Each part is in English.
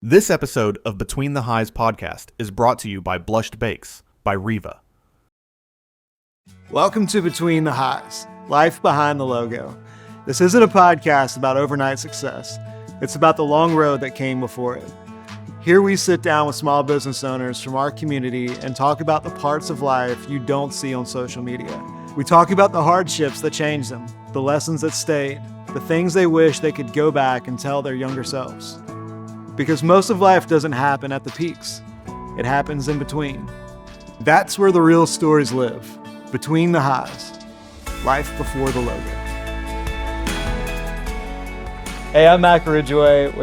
This episode of Between the Highs podcast is brought to you by Blushed Bakes by Reva. Welcome to Between the Highs, life behind the logo. This isn't a podcast about overnight success. It's about the long road that came before it. Here we sit down with small business owners from our community and talk about the parts of life you don't see on social media. We talk about the hardships that changed them, the lessons that stayed, the things they wish they could go back and tell their younger selves. Because most of life doesn't happen at the peaks. It happens in between. That's where the real stories live. Between the highs. Life before the logo. Hey, I'm Mack with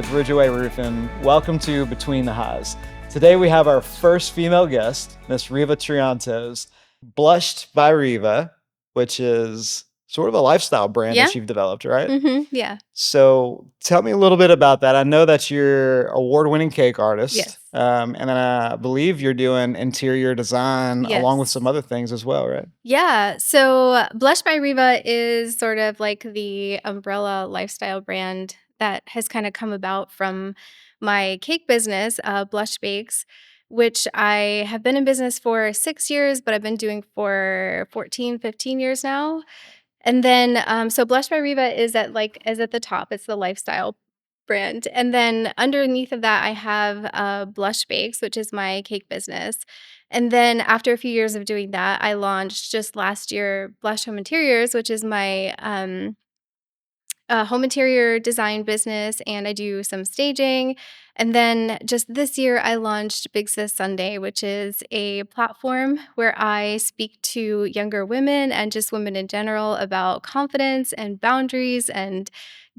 Ridgeway Roofing. Welcome to Between the Highs. Today we have our first female guest, Miss Reva Triantos, Blushed by Reva, which is sort of a lifestyle brand that you've developed, right? Yeah. So tell me a little bit about that. I know that you're award-winning cake artist. Yes. And then I believe you're doing interior design along with Yes. some other things as well, right? Yeah. So Blush by Reva is sort of like the umbrella lifestyle brand that has kind of come about from my cake business, Blush Bakes, which I have been in business for 6 years, but I've been doing for 14, 15 years now. And then, so Blush by Reva is at the top. It's the lifestyle brand. And then underneath of that, I have Blush Bakes, which is my cake business. And then after a few years of doing that, I launched just last year Blush Home Interiors, which is my home interior design business, and I do some staging. And then just this year, I launched Big Sis Sunday, which is a platform where I speak to younger women and just women in general about confidence and boundaries and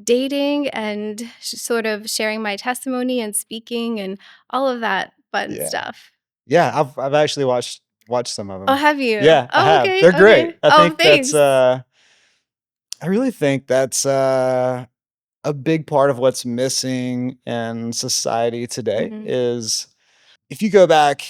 dating and sort of sharing my testimony and speaking and all of that fun stuff. Yeah, I've actually watched some of them. Oh, have you? Yeah, I Oh, have. okay. They're great. Okay. I Oh, think thanks. I really think that's a big part of what's missing in society today Mhm. is if you go back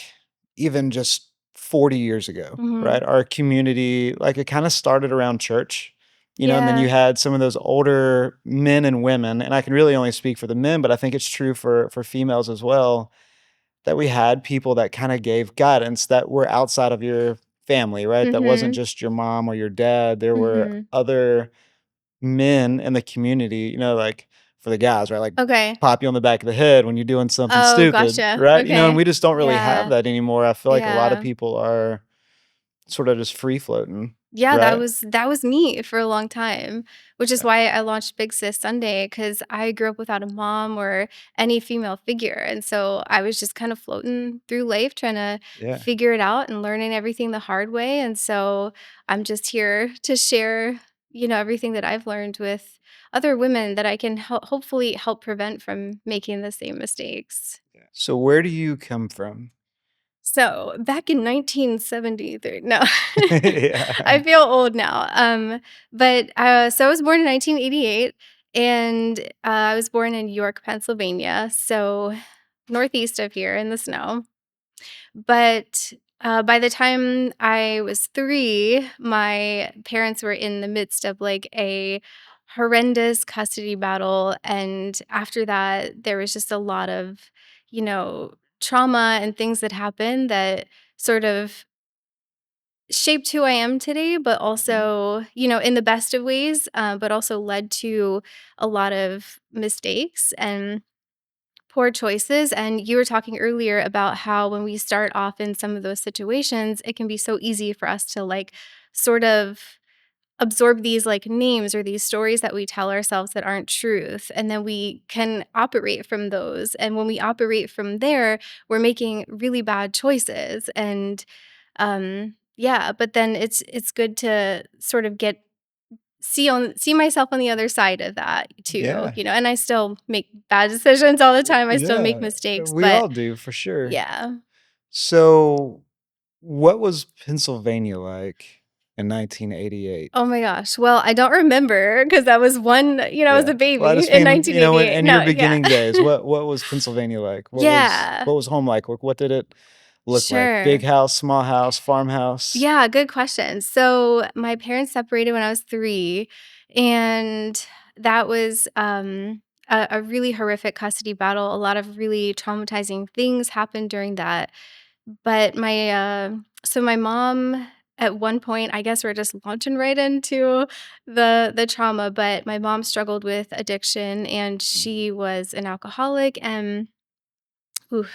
even just 40 years ago, Mhm. right? Our community, like it kind of started around church, and then you Yeah. had some of those older men and women, and I can really only speak for the men, but I think it's true for females as well, that we had people that kind of gave guidance that were outside of your family, right? That wasn't Mhm. just your mom or your dad. There were Mhm. other men in the community, like for the guys, right? Like Okay. pop you on the back of the head when you're doing something Oh, stupid, gotcha. right? And Okay. we just don't really have Yeah. that anymore. I feel like a lot of Yeah. people are sort of just free floating, Yeah, that right? was me for a long time, which is Yeah. why I launched Big Sis Sunday, because I grew up without a mom or any female figure, and so I was just kind of floating through life trying to Yeah. figure it out and learning everything the hard way, and so I'm just here to share, everything that I've learned with other women that I can hopefully help prevent from making the same mistakes. So where do you come from? So, back in 1973, no, I Yeah. feel old now. So I was born in 1988, and I was born in York, Pennsylvania, so northeast of here in the snow. But by the time I was 3, my parents were in the midst of like a horrendous custody battle. And after that, there was just a lot of, trauma and things that happened that sort of shaped who I am today, but also, in the best of ways, but also led to a lot of mistakes and poor choices. And you were talking earlier about how when we start off in some of those situations, it can be so easy for us to like sort of absorb these like names or these stories that we tell ourselves that aren't truth. And then we can operate from those. And when we operate from there, we're making really bad choices. And yeah, but then it's good to sort of see myself on the other side of that too, Yeah. and I still make bad decisions all the time. I still make Yeah. mistakes, We but all do for sure. yeah. So what was Pennsylvania like in 1988? Oh my gosh. Well, I don't remember because I was I was Yeah. a Well, I baby just in mean, in 1988. in your No, yeah. beginning days, what was Pennsylvania like? Yeah. What was home like? What did it look like? Big Sure. house, small house, farmhouse? Yeah, good question. So my parents separated when I was 3, and that was a really horrific custody battle. A lot of really traumatizing things happened during that. But my mom at one point, I guess we're just launching right into the trauma, but my mom struggled with addiction and she was an alcoholic and oof,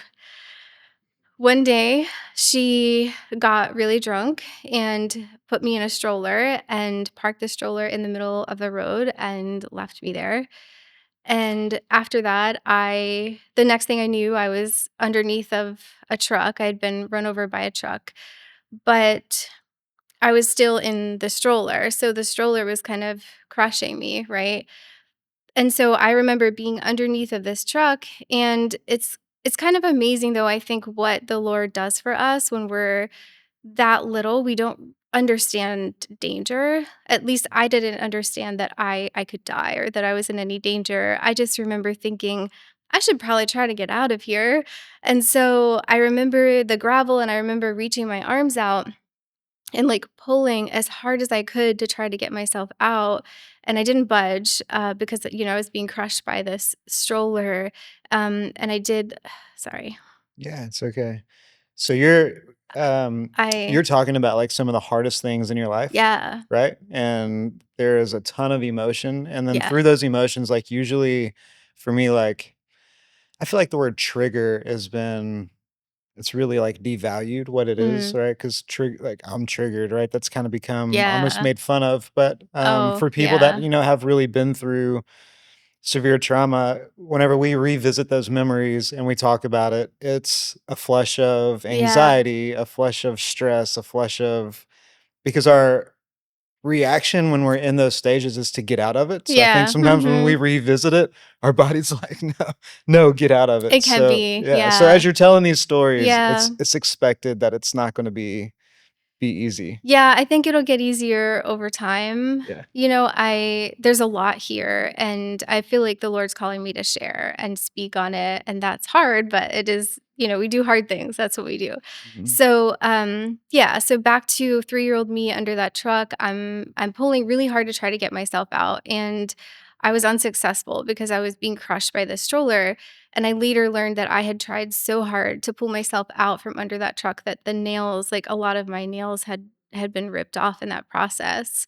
one day she got really drunk and put me in a stroller and parked the stroller in the middle of the road and left me there. And after that, the next thing I knew, I was underneath of a truck. I had been run over by a truck, but I was still in the stroller. So the stroller was kind of crushing me, right? And so I remember being underneath of this truck, and it's kind of amazing though, I think, what the Lord does for us when we're that little. We don't understand danger. At least I didn't understand that I could die or that I was in any danger. I just remember thinking, I should probably try to get out of here. And so I remember the gravel and I remember reaching my arms out and like pulling as hard as I could to try to get myself out. And I didn't budge because, I was being crushed by this stroller. And I did, sorry, Yeah, it's okay. So you're I, talking about, like, some of the hardest things in your life, yeah, right? And there is a ton of emotion, and then yeah, through those emotions, like, usually for me, like, I feel like the word trigger has been it's really, like, devalued what it is, mm, right? 'Cause like, I'm triggered, right? That's kinda become almost yeah, made fun of, but, oh, for people that, yeah, have really been through severe trauma, whenever we revisit those memories and we talk about it, it's a flush of yeah, anxiety, a flush of stress, a flush of because our reaction when we're in those stages is to get out of it. So I think yeah, sometimes when we revisit it, our body's like, no, no, get out of it. it can So be, yeah. So as yeah, you're telling these stories, yeah. it's expected that it's not going to be easy. Yeah, I think it'll get easier over time. Yeah. There's a lot here and I feel like the Lord's calling me to share and speak on it and that's hard, but it is, we do hard things. That's what we do. Mhm. So, yeah, so back to 3-year-old me under that truck. I'm pulling really hard to try to get myself out and I was unsuccessful because I was being crushed by the stroller. And I later learned that I had tried so hard to pull myself out from under that truck that the nails, like a lot of my nails had been ripped off in that process.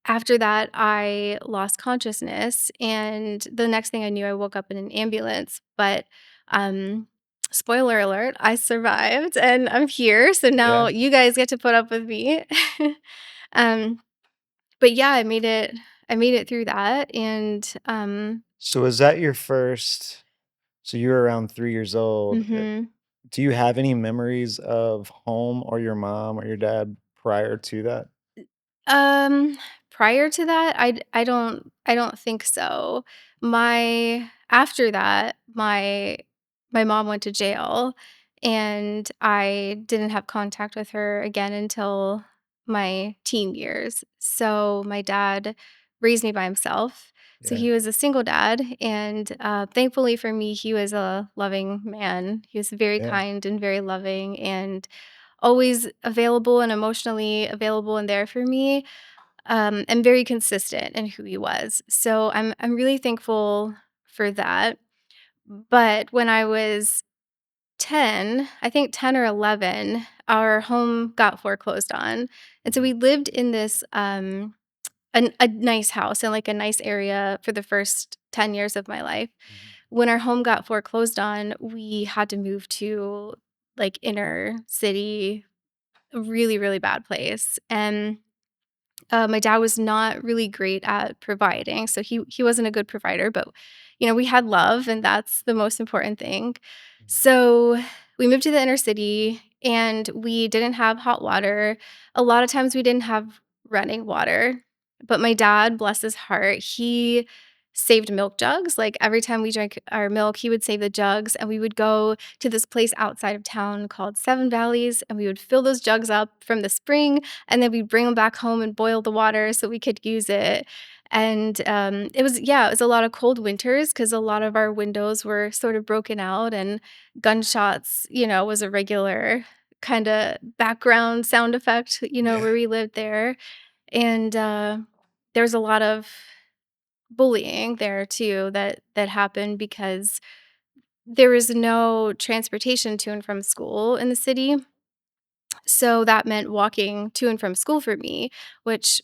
After that, I lost consciousness, and the next thing I knew, I woke up in an ambulance, but, um, spoiler alert, I survived, and I'm here, so now Yeah. you guys get to put up with me. Um, but yeah, I made it through that, and, So is that your first so you were around 3 years old. mhm. Do you have any memories of home or your mom or your dad prior to that? Um, Prior to that, I don't think so. After that, my mom went to jail and I didn't have contact with her again until my teen years. So my dad raised me by himself. So Yeah. he was a single dad and thankfully for me he was a loving man. He was very Yeah. kind and very loving and always available and emotionally available and there for me, and very consistent in who he was. So I'm really thankful for that. But when I was 10, I think 10 or 11, our home got foreclosed on. And so Mhm. we lived in this a nice house in like a nice area for the first 10 years of my life. Mhm. When our home got foreclosed on, we had to move to like inner city, a really, really bad place. And my dad was not really great at providing, so he wasn't a good provider, but, we had love, and that's the most important thing. Mhm. So, we moved to the inner city, and we didn't have hot water. A lot of times, we didn't have running water, but my dad, bless his heart, he saved milk jugs. Like, every time we drank our milk, he would save the jugs, and we would go to this place outside of town called Seven Valleys, and we would fill those jugs up from the spring and then we'd bring them back home and boil the water so we could use it. And it was a lot of cold winters because a lot of our windows were sort of broken out, and gunshots, was a regular kind of background sound effect, Yeah. where we lived there. And there's a lot of bullying there too that happened because there was no transportation to and from school in the city. So that meant walking to and from school for me, which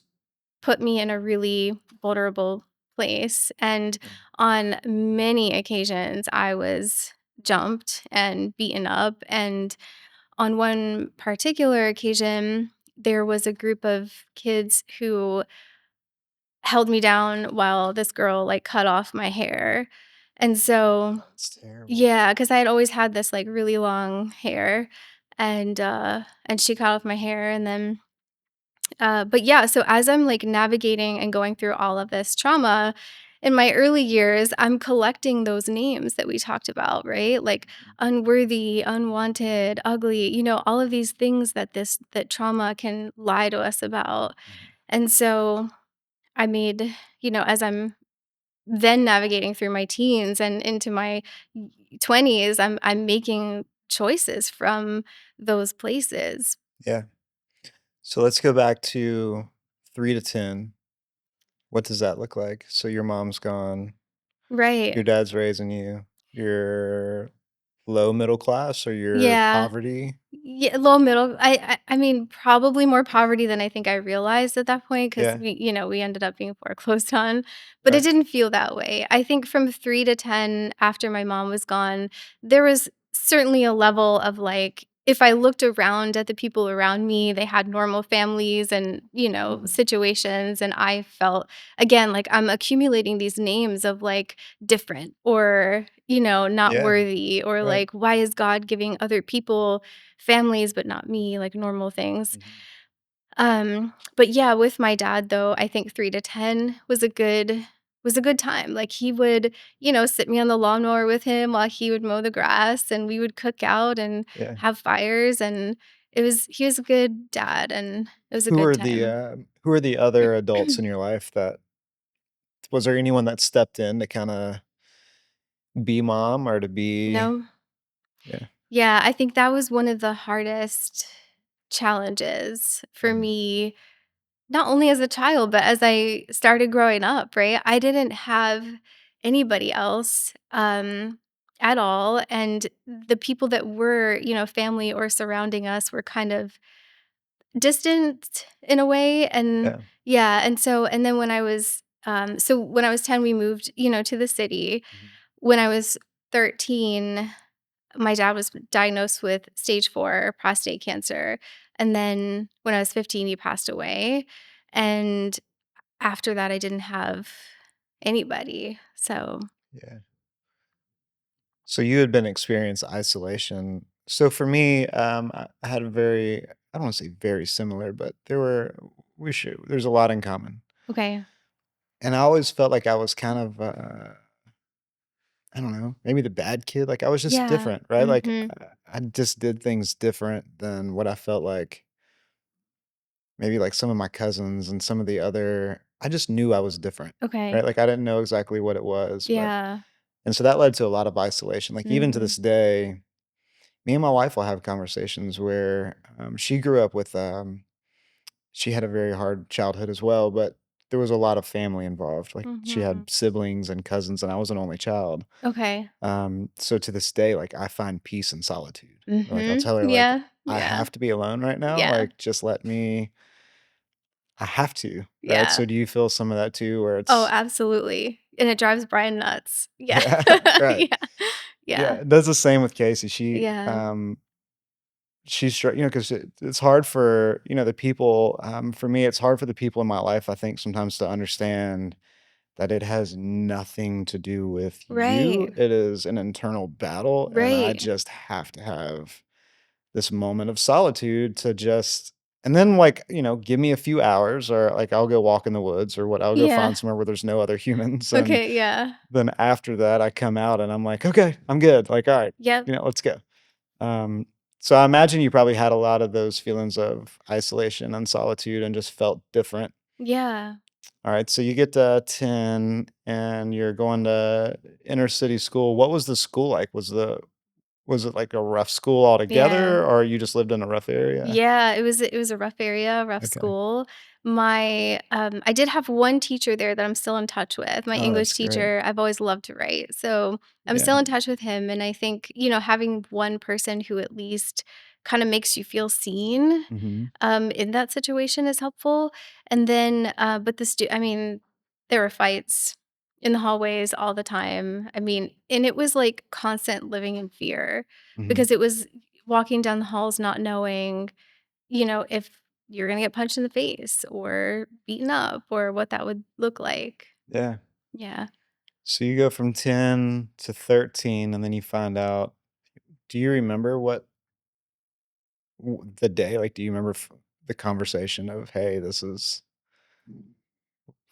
put me in a really vulnerable place. And on many occasions, I was jumped and beaten up. And on one particular occasion, there was a group of kids who held me down while this girl like cut off my hair. And so, It's terrible. yeah, because I had always had this like really long hair and she cut off my hair and then but yeah, so as I'm like navigating and going through all of this trauma in my early years, I'm collecting those names that we talked about, right? Like unworthy, unwanted, ugly, all of these things that trauma can lie to us about. And so I made, as I'm then navigating through my teens and into my 20s, I'm making choices from those places. Yeah. So let's go back to 3 to 10. What does that look like? So your mom's gone, Right. your dad's raising you, you're low middle class or you're Yeah. poverty? Yeah, low middle. I mean, probably more poverty than I think I realized at that point because Yeah, we ended up being foreclosed on, but it right. didn't feel that way. I think from 3 to 10 after my mom was gone, there was certainly a level of like if I looked around at the people around me, they had normal families and, situations and I felt again like I'm accumulating these names of like different or, not Yeah, worthy or right. like why is God giving other people families, but not me, like normal things. Mhm. But yeah, with my dad though, I think 3 to 10 was a good time. Like he would, sit me on the lawnmower with him while he would mow the grass and we would cook out and Yeah. have fires and he was a good dad and it was a Who good are time. who are the other adults in your life that was there anyone that stepped in to kinda be mom or to be No. yeah. Yeah, I think that was one of the hardest challenges for Mhm. me. Not only as a child, but as I started growing up, right? I didn't have anybody else, at all, and the people that were, family or surrounding us were kind of distant in a way, and Yeah. yeah, and then when I was 10, we moved, to the city. Mhm. When I was 13, my dad was diagnosed with stage 4 prostate cancer, and then when I was 15, he passed away, and after that, I didn't have anybody, so Yeah. So you had been experiencing isolation. So for me, I had a very I don't wanna say very similar, but there's a lot in common. okay. And I always felt like I was kind of, I don't know, maybe the bad kid, like, I was just Yeah. different, right? Like, Mhm. I just did things different than what I felt like maybe, like, some of my cousins and some of the other I just knew I was different, right? Okay. Like, I didn't know exactly what it was, but Yeah. and so that led to a lot of isolation, like, even to Mhm. this day, me and my wife will have conversations where, she grew up with, she had a very hard childhood as well, but there was a lot of family involved, like, she Mhm. had siblings and cousins, and I was an only child. Okay. So to this day, like, I find peace in solitude. Like, I'll Mhm. tell her, like, Yeah. "I Yeah. have to be alone right now, Yeah. like, just let me I have to," right? Yeah. So do you feel some of that too where Oh, it's absolutely, and it drives Brian nuts. Yeah. yeah, right. Yeah. Yeah, Yeah. it does the same with Casey. Yeah. She's because it's hard for, the people, for me, it's hard for the people in my life, I think, sometimes to understand that it has nothing to do with you. Right. It is an internal battle, and I Right. just have to have this moment of solitude to just and then, like, give me a few hours or, like, I'll go walk in the woods or what I'll go Yeah. find somewhere where there's no other humans, and Okay, yeah. then after that, I come out and I'm like, "Okay, I'm good." Like, "Alright, Yep. let's go." Um, so I imagine you probably had a lot of those feelings of isolation and solitude and just felt different. Yeah. Alright, so you get to 10 and you're going to inner city school. What was the school like? Was it like a rough school Yeah. altogether, or you just lived in a rough area? Yeah, it was a rough area, rough Okay. school, I did have one teacher there that I'm still in touch with. My Oh, English that's great. teacher, I've always loved to write. So I'm Yeah. still in touch with him. And I think, having one person who at least kind of makes you feel seen Mhm. in that situation is helpful. And then, but I mean, there were fights in the hallways all the time. I mean, and it was like constant living in fear Mhm. because it was walking down the halls not knowing, if you're going to get punched in the face or beaten up or what that would look like. Yeah. Yeah. So you go from 10 to 13, and then you find out. Do you remember the day? Like, do you remember the conversation of, "Hey, this is."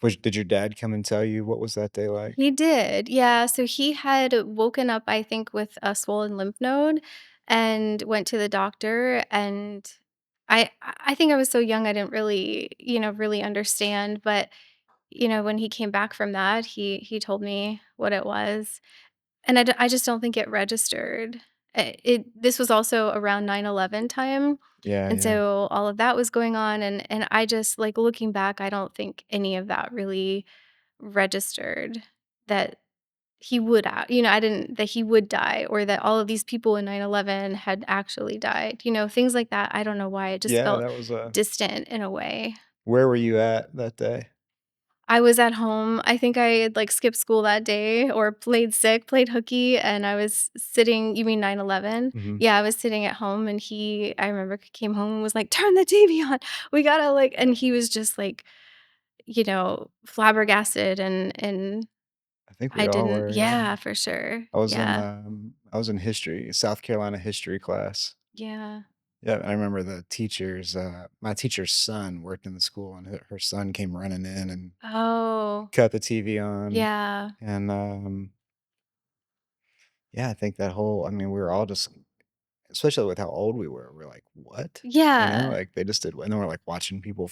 Did your dad come and tell you what was that day like? He did. Yeah. So he had woken up, I think, with a swollen lymph node and went to the doctor. And I think I was so young, I didn't really, really understand. But, when he came back from that, he told me what it was. And I just don't think it registered. This was also around 9/11 time, Yeah, and yeah. so all of that was going on, and I just like, looking back, I don't think any of that really registered that I didn't that he would die or that all of these people in 9/11 had actually died, things like that. I don't know why, it just Yeah, felt that was a. distant in a way. Where were you at that day? I was at home. I think I had, like, skipped school that day or played sick, played hooky, and I was sitting. You mean 9/11? Mhm. Yeah, I was sitting at home, and I remember, came home and was like, "Turn the TV on. We gotta, like," and he was just, like, flabbergasted, and I think we I all didn't. were, yeah. Yeah, for sure. I Yeah. I was in history, South Carolina history class. Yeah. Yeah, I remember my teacher's son worked in the school, and her son came running in and Oh, cut the TV on, yeah. and, yeah, I think I mean, we were all just, especially with how old we were, we're like, "What?" Yeah. Like, they just did, and then we're, like, watching people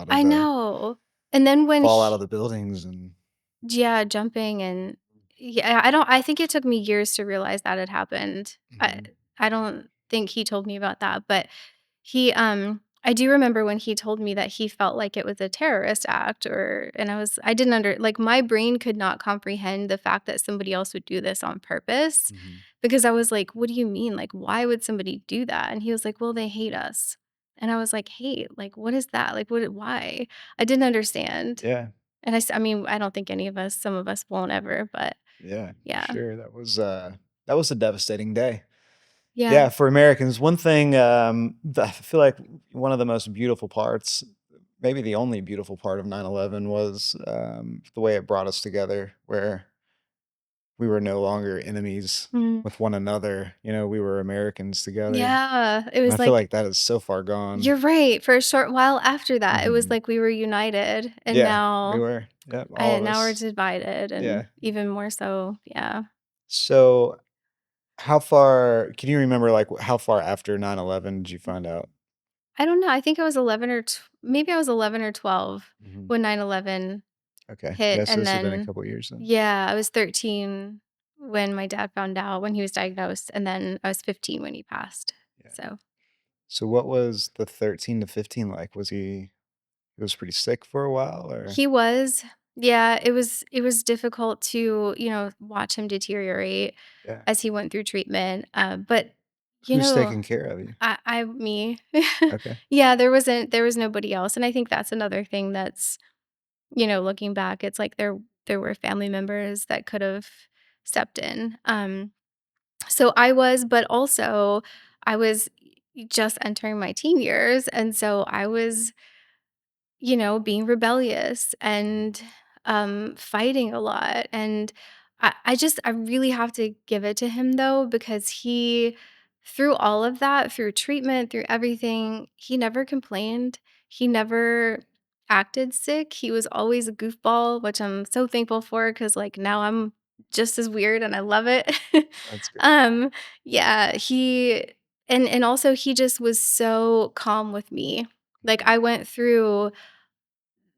I know. And then when fall out of the buildings, and Yeah, jumping and yeah, I think it took me years to realize that had happened. Mhm, I don't think he told me about that, but I do remember when he told me that he felt like it was a terrorist act, and I didn't like, my brain could not comprehend the fact that somebody else would do this on purpose, mhm. because I was like, what do you mean? Like, why would somebody do that? And he was like, well, they hate us. And I was like, hate? Like, what is that? Like, why? I didn't understand. Yeah, And I mean, I don't think any of us, some of us won't ever, but yeah, for yeah. sure, that was a devastating day. Yeah. Yeah, for Americans, one thing, that I feel like one of the most beautiful parts, maybe the only beautiful part of 9/11 was, the way it brought us together, where we were no longer enemies Mm. with one another, we were Americans together, Yeah, it and I was feel like like that is so far gone. you're right, for a short while after that, it was Mhm. like we were united, and Yeah, we now were. Yep, all of now we're us. divided, and Yeah. even more so, yeah. So, how far can you remember, like, how far after 9/11 did you find out? I don't know, I think I was 11 maybe I was 11 or 12 Mhm. when 9/11 Okay. hit, Yeah, so and this has been a then couple years then. yeah, I was 13 when my dad found out, when he was diagnosed, and then I was 15 when he passed, Yeah. so So what was the 13 to 15 like? He was pretty sick for a while, or? he was. Yeah, it was difficult to, watch him deteriorate Yeah. as he went through treatment, but, you Who's know, taking care of you? me. Okay. Yeah, there was nobody else, and I think that's another thing that's, looking back, it's like there were family members that could have stepped in, so but also, I was just entering my teen years, and so I was, being rebellious and fighting a lot. And I really have to give it to him though, because through all of that, through treatment, through everything, he never complained. He never acted sick. He was always a goofball, which I'm so thankful for, because like now I'm just as weird and I love it. That's good. um, yeah, and also he just was so calm with me. Like Mhm. I went through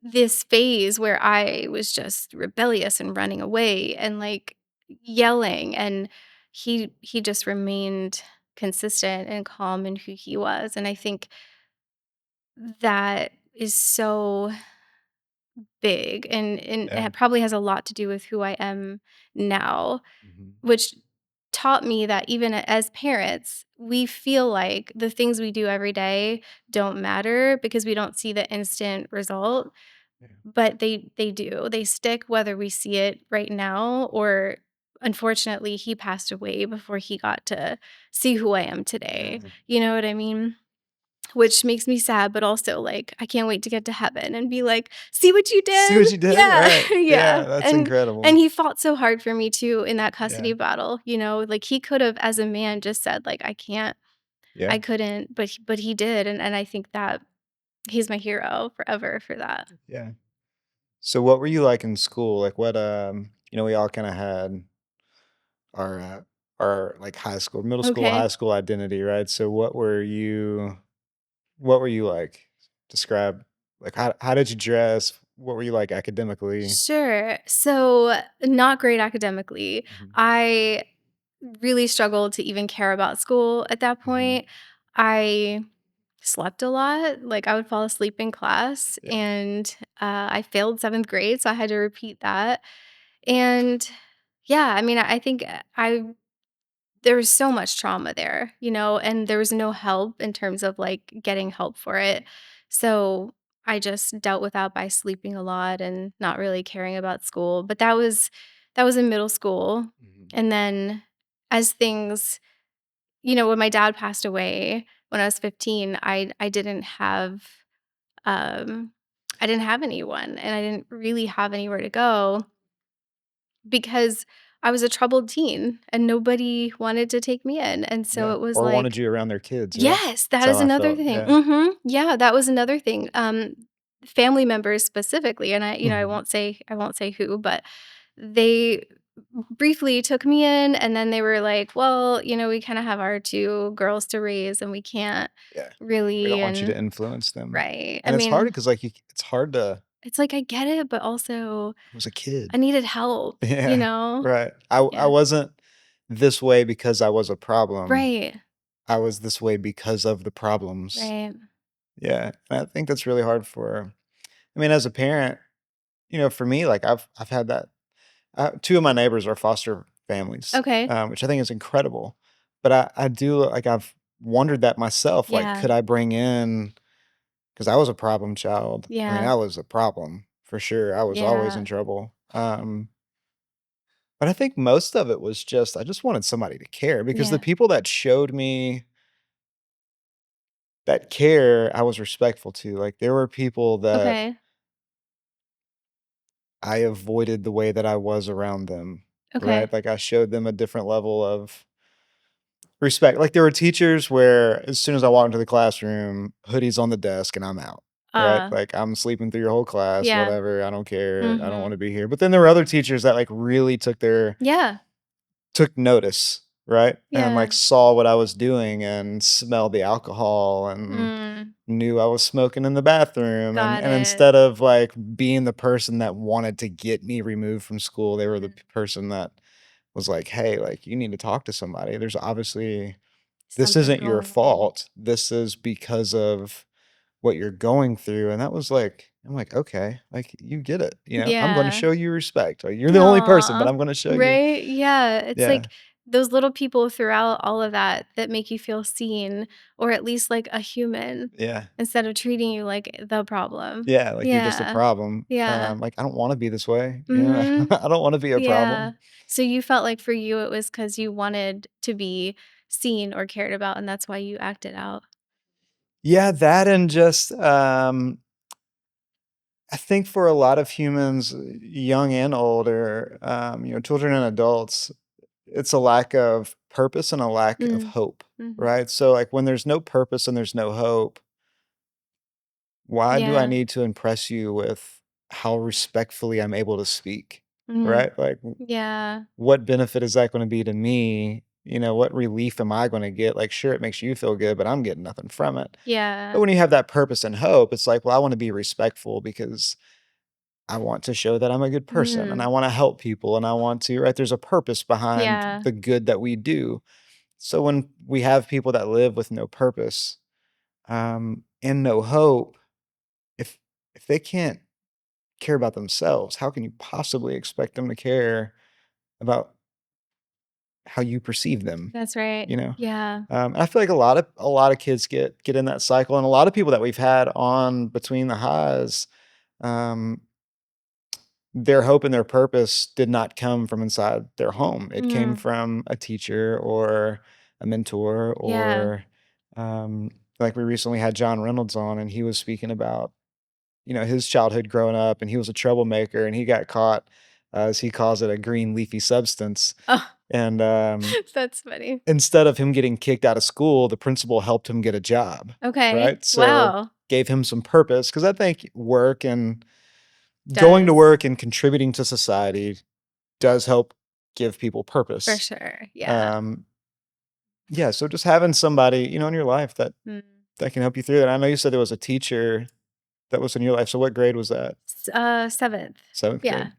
this phase where I was just rebellious and running away and like yelling, and he just remained consistent and calm in who he was. And I think that is so big, and Yeah. it probably has a lot to do with who I am now, Mhm. which taught me that even as parents, we feel like the things we do every day don't matter because we don't see the instant result, Yeah. but they do. They stick whether we see it right now or unfortunately he passed away before he got to see who I am today. Yeah. You know what I mean? Which makes me sad, but also, like, I can't wait to get to heaven and be like, "See what you See did?" what you did? Yeah, Right. yeah, Yeah, that's and incredible. he fought so hard for me too in that custody Yeah. battle, you know, like, he could've, as a man, just said, like, "I can't, Yeah. I couldn't," but he did, and I think that he's my hero forever for that. Yeah. So what were you like in school? Like what we all kind of had our like high school, middle school, high Okay. school identity, right? So what were you like? Describe like how did you dress? What were you like academically? Sure. So, not great academically. Mhm. I really struggled to even care about school at that Mhm. point. I slept a lot. Like, I would fall asleep in class, Yeah. and I failed 7th grade, so I had to repeat that. And yeah, I mean, I think there was so much trauma there, you know, and there was no help in terms of like getting help for it. So I just dealt with that by sleeping a lot and not really caring about school. But that was in middle school. Mhm. And then as things, you know, when my dad passed away when I was 15, I didn't have um I didn't have anyone and I didn't really have anywhere to go because I was a troubled teen and nobody wanted to take me in. And so Yeah. it was Or wanted like, you around their kids, right? yes, That's that how is I another felt. thing. Yeah. Yeah, that was another thing. Family members specifically, and I Mhm. won't say who, but they briefly took me in and then they were like, well, you know, we kind of have our two girls to raise and we can't Yeah. We really, don't want you to and influence them. right. I And it's hard mean, because like it's hard to it's like I get it, but also I was a kid. I needed help, you Yeah, know? right. I Yeah. wasn't this way because I was a problem. Right. I was this way because of the problems. Right. Yeah, and I think that's really hard for I mean, as a parent, for me, like, I've had that 2 of my neighbors are foster families, Okay. which I think is incredible, but I do like, I've wondered that myself, like, Yeah. could I bring in? Because I was a problem child. I mean, Yeah. I was a problem for sure. I was always in Yeah. trouble. But I think most of it was just I just wanted somebody to care because the Yeah. people that showed me that care, I was respectful to. Like, there were people that Okay. I avoided the way that I was around them, Okay. right? Like, I showed them a different level of respect. Like, there were teachers where as soon as I walked into the classroom, hoodies on the desk and I'm out, right? Uh, Like, I'm sleeping through your whole class, yeah. whatever. I don't care. I don't Mhm. wanna be here. But then there were other teachers that, like, really Yeah. took notice, right? And, Yeah. like, saw what I was doing and smelled the alcohol and Mm. knew I was smoking in the bathroom, and Got and it. instead of, like, being the person that wanted to get me removed from school, they were the Mm. person that was like, "Hey, like, you need to talk to somebody. There's obviously this Something isn't your going on. fault. This is because of what you're going through," and that was like I'm like, "Okay, like, you get it, I'm gonna Yeah. show you respect. Like, you're the only person, but Aw. I'm gonna show you." Right? Yeah. It's Yeah, like those little people throughout all of that that make you feel seen or at least like a human yeah. instead of treating you like the problem. Yeah, like, you're just a Yeah. problem. Yeah. Like, I don't wanna be this way, Mhm. I don't wanna be a Yeah. problem. So you felt like for you it was because you wanted to be seen or cared about, and that's why you acted out? Yeah, that and just, I think for a lot of humans, young and older, children and adults, it's a lack of purpose and a lack of Mm. hope, Mhm. right? So, like, when there's no purpose and there's no hope, why do I Yeah. need to impress you with how respectfully I'm able to speak, Mhm. right? Like, Yeah. what benefit is that gonna be to me? What relief am I gonna get? Like, sure, it makes you feel good, but I'm getting nothing from it. But Yeah. when you have that purpose and hope, it's like, well, I wanna be respectful because I want to show that I'm a good person and I Mhm. wanna help people and I want to right? There's a purpose behind Yeah. the good that we do. So when we have people that live with no purpose, and no hope, it if they can't care about themselves, how can you possibly expect them to care about how you perceive them, That's right. you know? Yeah. I feel like a lot of kids get in that cycle, and a lot of people that we've had on Between the Highs, um, their hope and their purpose did not come from inside their home. It came Mm, from a teacher or a mentor yeah. or, um, like we recently had John Reynolds on, and he was speaking about, his childhood growing up, and he was a troublemaker, and he got caught, as he calls it, a green leafy substance. Oh, And, that's funny. instead of him getting kicked out of school, the principal helped him get a job, Okay. right? So, Wow. gave him some purpose because I think work and going to Does work and contributing to society does help give people for purpose. sure. Yeah. Um, yeah, so just having somebody, in your life Mm. that can help you through that. I know you said there was a teacher that was in your life. So what grade was that? 7th. 7th grade? Yeah.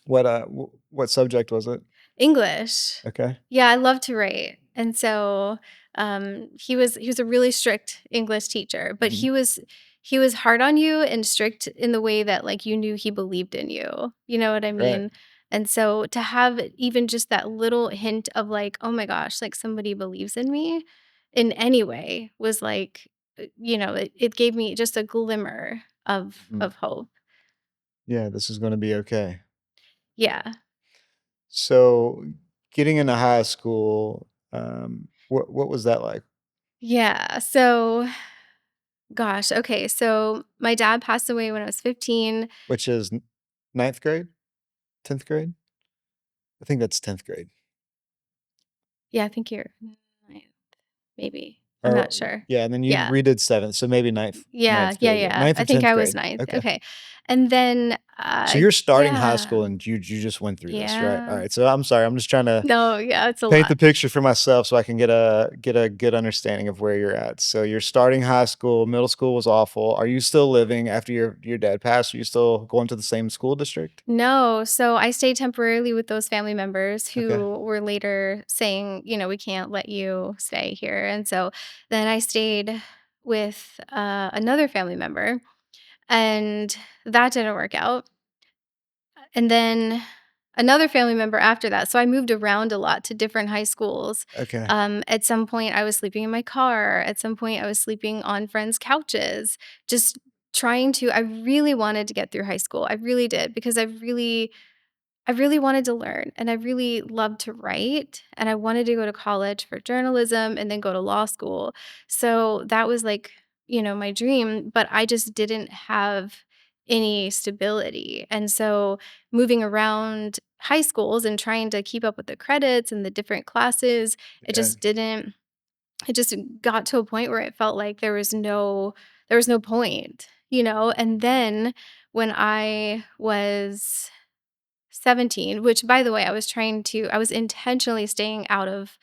What subject was it? English. Okay. Yeah, I love to write. And so he was a really strict English teacher, but Mhm. he was hard on you and strict in the way that like you knew he believed in you. You know what I Right. mean? And so to have even just that little hint of like, oh my gosh, like somebody believes in me in any way was like, it gave me just a glimmer Mhm. of hope. Yeah, this is gonna be okay. Yeah. So, getting into high school, what was that like? Yeah. So gosh, okay, so my dad passed away when I was 15. Which is ninth grade? 10th grade? I think that's 10th grade. Yeah, I think you're ninth, maybe. I'm Or not sure. yeah, and then you Yeah. redid 7th, so maybe Yeah, ninth yeah, grade, yeah. yeah. Ninth I or think 10th I was grade. ninth. Okay. Okay. And then, So you're starting high yeah. school and you just went through this, right? Yeah. Alright, so I'm sorry, I'm just trying to No, yeah, it's a paint the lot. picture for myself so I can get a good understanding of where you're at. So you're starting high school, middle school was awful. Are you still living after your dad passed? Are you still going to the same school district? No, so I stayed temporarily with those family members Okay. who were later saying, "We can't let you stay here." And so then I stayed with, another family member, and that didn't work out. And then another family member after that. So I moved around a lot to different high schools. Okay. At some point, I was sleeping in my car. At some point, I was sleeping on friends' couches, just trying to. I really wanted to get through high school. I really did because I really wanted to learn and I really loved to write and I wanted to go to college for journalism and then go to law school. So that was like, my dream, but I just didn't have any stability. And so moving around high schools and trying to keep up with the credits and the different classes, it Yeah. just didn't it just got to a point where it felt like there was no point, And then when I was 17, which by the way, I was intentionally staying out of,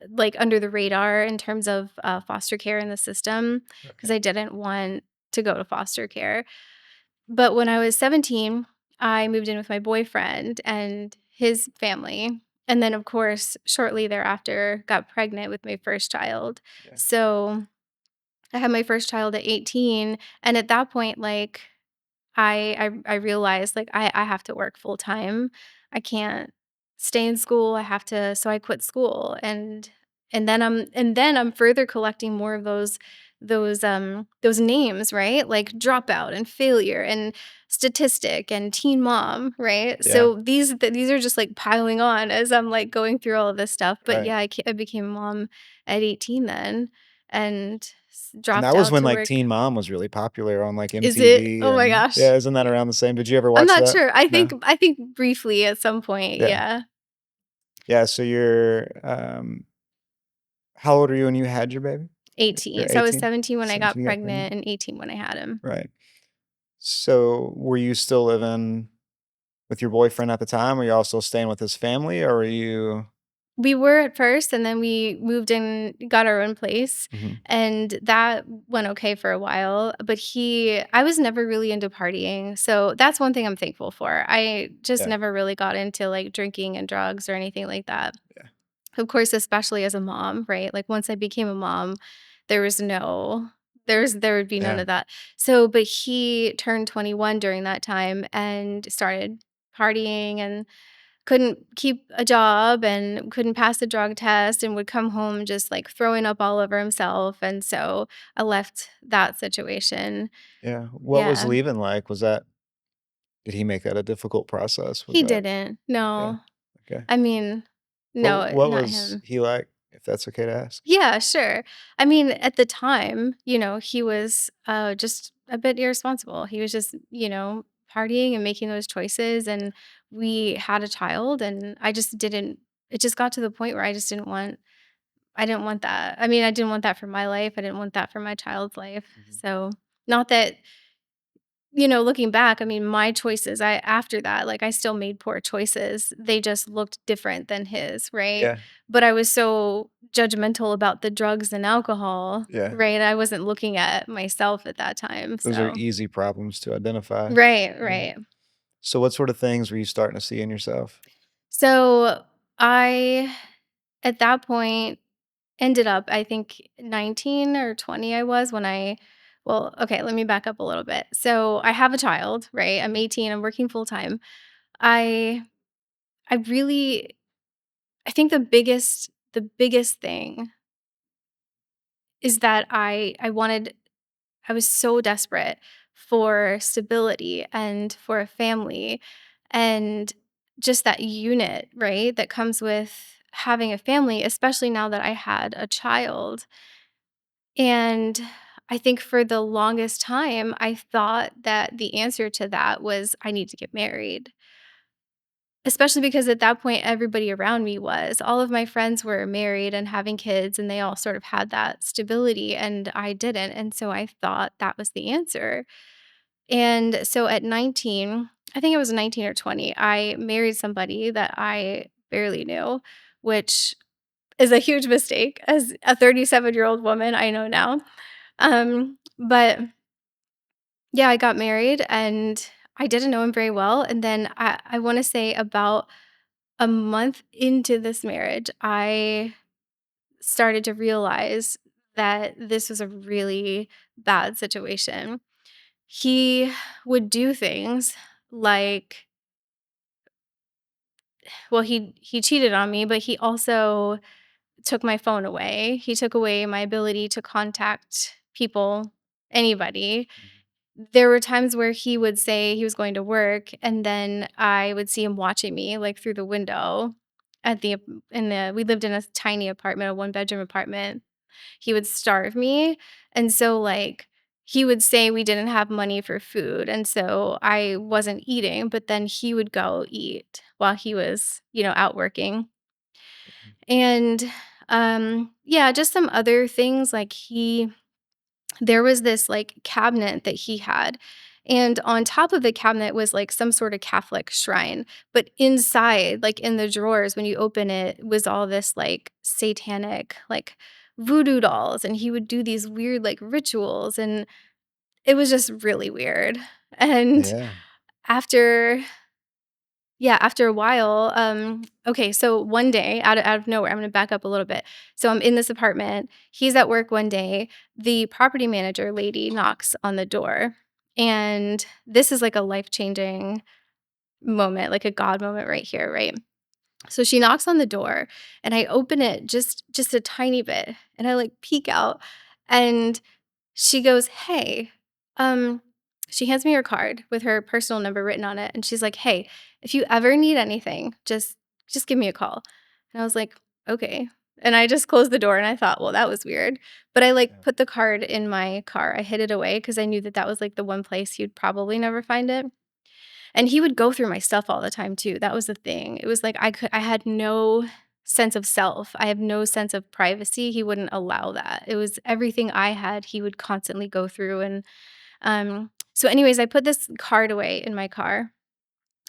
like, under the radar in terms of, foster care in the system because Okay. I didn't want to go to foster care. But when I was 17, I moved in with my boyfriend and his family, and then, of course, shortly thereafter, got pregnant with my first child. Yeah. So, I had my first child at 18, and at that point, like, I realized, like, I have to work full time. I can't stay in school. I have to so I quit school, and then I'm further collecting more of those names, right? Like dropout and failure and statistic and teen mom, right? Yeah. So these are just like piling on as I'm like going through all of this stuff. But Right. yeah, I became a mom at 18 then and And dropped that was out when, to like, work. Teen Mom was really popular on, like, Is it? MTV Oh my and gosh. yeah, isn't that around the same? Did you ever I'm watch not that? sure. I No? think I think briefly at some point, Yeah. yeah. Yeah, so how old were you when you had your baby? You're 18. So I was 18? 17 when I got 17 you got pregnant? pregnant and 18 when I had him. Right. So, were you still living with your boyfriend at the time? Were you also staying with his family, or were you We were at first, and then we moved in, got our own place, Mhm. and that went okay for a while, but I was never really into partying, so that's one thing I'm thankful for. I just Yeah, never really got into, like, drinking and drugs or anything like that. yeah. Of course, especially as a mom, right? Like, once I became a mom, there was no There would be none Yeah. of that. So, but he turned 21 during that time and started partying and couldn't keep a job and couldn't pass the drug test and would come home just like throwing up all over himself. And so I left that situation. Yeah. What was Yeah. leaving like? Did he make that a difficult process? Was He that didn't. yeah, No. okay. I mean, no, What not was him. he like, if that's okay to ask? Yeah, sure. I mean, at the time, he was just a bit irresponsible. He was just, partying and making those choices. And we had a child, and I just didn't, it just got to the point where I didn't want that. I mean, I didn't want that for my life. I didn't want that for my child's life. Mhm. So, not that looking back, I mean, my choices, after that, like, I still made poor choices. They just looked different than his, right? Yeah, But I was so judgmental about the drugs and alcohol, yeah. right? I wasn't looking at myself at that time, Those are so. easy problems to identify. Right, Yeah. right. So what sort of things were you starting to see in yourself? So, I, at that point, ended up, I think 19 or 20 I was when well, okay, let me back up a little bit. So, I have a child, right? I'm 18, I'm working full time. I I really I think the biggest thing is that I was so desperate for stability and for a family and just that unit, right? That comes with having a family, especially now that I had a child. And I think for the longest time, I thought that the answer to that was I need to get married. Especially because at that point, everybody around me was. All of my friends were married and having kids, and they all sort of had that stability, and I didn't. And so I thought that was the answer. And so at 19, I think it was 19 or 20, I married somebody that I barely knew, which is a huge mistake as a 37-year-old woman, I know now. But yeah, I got married and I didn't know him very well. And then I want to say about a month into this marriage, I started to realize that this was a really bad situation. He would do things like, well, he cheated on me, but he also took my phone away. He took away my ability to contact people, anybody. There were times where he would say he was going to work, and then I would see him watching me, like, through the window at the in the we lived in a tiny apartment, a one-bedroom apartment. He would starve me, and so, like, he would say we didn't have money for food, and so I wasn't eating, but then he would go eat while he was, out working. And, yeah, just some other things, like, there was this, like, cabinet that he had, and on top of the cabinet was, like, some sort of Catholic shrine, but inside, like, in the drawers, when you open it, was all this, like, satanic, like, voodoo dolls, and he would do these weird, like, rituals, and it was just really weird. And Yeah. after yeah, after a while, okay, so one day, out of nowhere, I'm gonna back up a little bit. So I'm in this apartment. He's at work one day. The property manager lady knocks on the door, and this is like a life-changing moment, like a God moment right here, right? So she knocks on the door, and I open it just a tiny bit, and I like peek out, and she goes, "Hey," um, she hands me her card with her personal number written on it, and she's like, "Hey, if you ever need anything, just give me a call." And I was like, "Okay." And I just closed the door and I thought, "Well, that was weird." But I like Yeah. put the card in my car. I hid it away because I knew that that was like the one place you'd probably never find it. And he would go through my stuff all the time too. That was the thing. It was like I had no sense of self. I have no sense of privacy. He wouldn't allow that. It was everything I had, he would constantly go through. And so anyways, I put this card away in my car.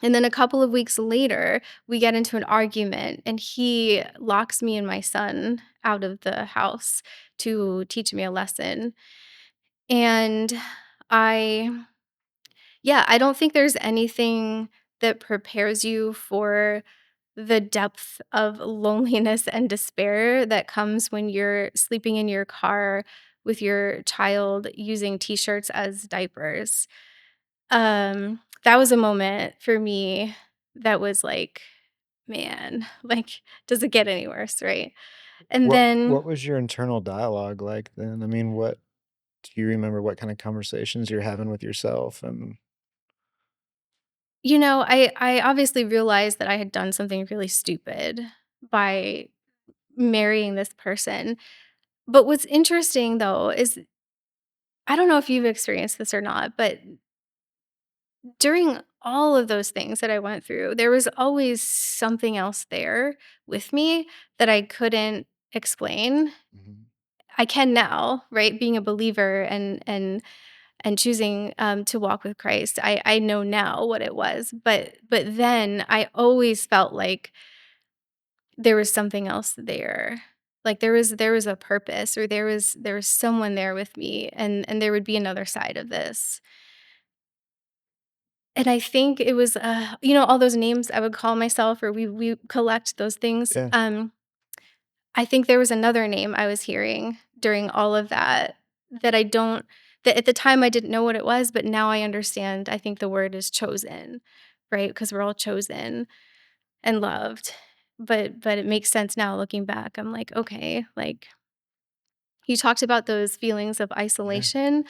And then a couple of weeks later, we get into an argument and he locks me and my son out of the house to teach me a lesson. And I yeah, I don't think there's anything that prepares you for the depth of loneliness and despair that comes when you're sleeping in your car with your child using t-shirts as diapers. That was a moment for me that was like, man, like, does it get any worse, right? And then, What was your internal dialogue like then? I mean, what do you remember what kind of conversations you're having with yourself? And I obviously realized that I had done something really stupid by marrying this person. But what's interesting though is I don't know if you've experienced this or not, but during all of those things that I went through, there was always something else there with me that I couldn't explain. Mhm. I can now, right? Being a believer and choosing to walk with Christ, I know now what it was. But then I always felt like there was something else there. Like there was a purpose, or there was someone there with me, and there would be another side of this. And I think it was, all those names I would call myself, or we collect those things. Yeah, I think there was another name I was hearing during all of that that I don't that at the time I didn't know what it was, but now I understand. I think the word is chosen, right? Because we're all chosen and loved. But it makes sense now looking back. I'm like, okay, like you talked about those feelings of yeah, isolation.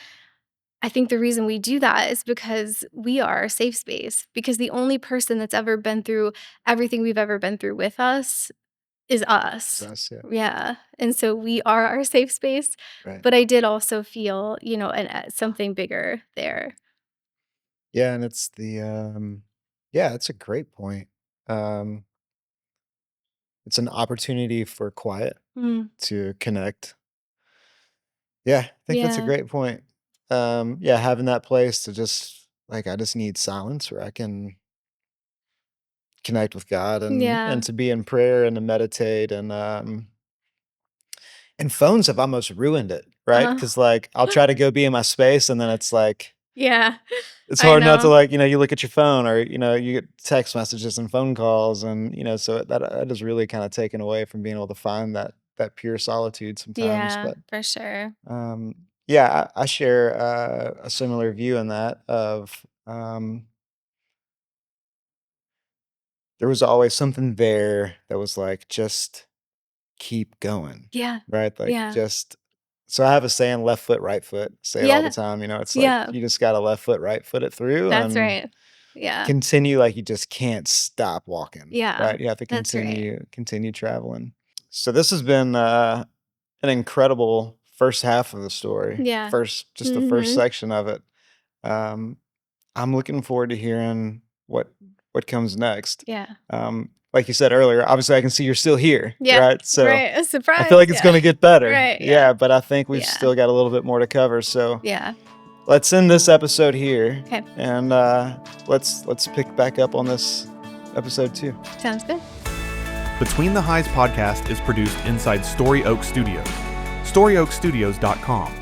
I think the reason we do that is because we are a safe space, because the only person that's ever been through everything we've ever been through with us is it's us. us, yeah, Yeah, and so we are our safe space, right. but I did also feel, something bigger there. Yeah, and it's yeah, it's a great point. Um, it's an opportunity for quiet Mm, to connect. Yeah, I think that's a yeah, great point. Yeah, having that place to just like I just need silence where I can connect with God and yeah, to be in prayer and to meditate and phones have almost ruined it, right? uh-huh. Because like I'll try to go be in my space and then it's like Yeah, it's I hard not to know. like, you look at your phone or, you get text messages and phone calls and, so that is really kind of taken away from being able to find that pure solitude sometimes. Yeah, But for sure. um, yeah, I share a similar view in that of there was always something there that was like just keep going, Yeah, right? Like yeah, just so I have a saying, left foot, right foot. Say it all the yeah, time. It's like yeah, you just gotta left foot, right foot it through that's and right. Yeah, continue like you just can't stop walking, yeah, right? You have to that's right. continue traveling. So this has been an incredible first half of the story. Yeah. Just the first Mhm. section of it. Um, I'm looking forward to hearing what comes next. Yeah. Like you said earlier, obviously I can see you're still here, Yeah, right? So right, a I feel surprise, like it's yeah. gonna get better. Right, yeah, Yeah, but I think we've yeah, still got a little bit more to cover. So yeah. let's end this episode here Okay, and let's pick back up on this episode 2. sounds good. Between the Highs podcast is produced inside Story Oak Studios. StoryOakStudios.com.